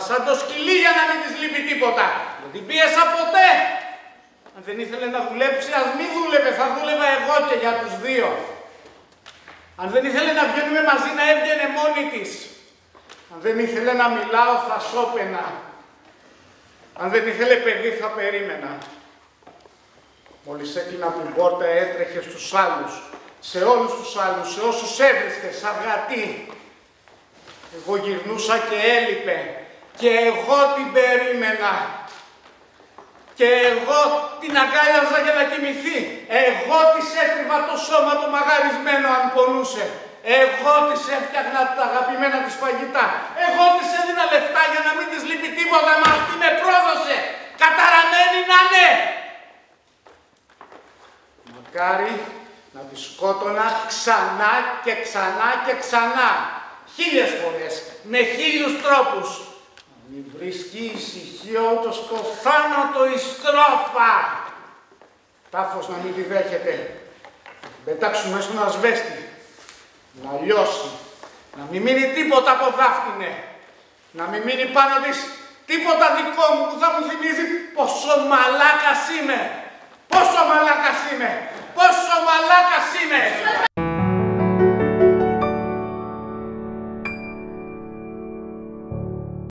σαν το σκυλί για να μην της λείπει τίποτα. Δεν την πίεσα ποτέ. Αν δεν ήθελε να δουλέψει, ας μη δούλευε, θα δούλευα εγώ και για τους δύο. Αν δεν ήθελε να βγαίνουμε μαζί, να έβγαινε μόνη της. Αν δεν ήθελε να μιλάω, θα σώπαινα. Αν δεν ήθελε παιδί, θα περίμενα. Μόλις έκλεινα την πόρτα, έτρεχε στους άλλους, σε όλους τους άλλους, σε όσους έβρισκε, σαν γατί. Εγώ γυρνούσα και έλειπε, και εγώ την περίμενα. Και εγώ την αγκάλιαζα για να κοιμηθεί. Εγώ της έτριβα το σώμα το μαγαρισμένο αν πονούσε. Εγώ της έφτιαχνα τα αγαπημένα της φαγητά. Εγώ της έδινα λεφτά για να μην της λείπει τίποτα, μα αυτή με πρόδωσε. Καταραμένη να είναι. Μακάρι να τη σκότωνα ξανά και ξανά και ξανά. 1000 φορές, με 1000 τρόπους. Να μην βρίσκει ησυχία ούτε στο θάνατο η στρόφα. Τάφος να μην τη δέχεται. Να την πετάξουμε στον ασβέστη. Να λιώσει. Να μην μείνει τίποτα από δάφτινε. Να μην μείνει πάνω της τίποτα δικό μου που θα μου θυμίζει πόσο μαλάκας είμαι.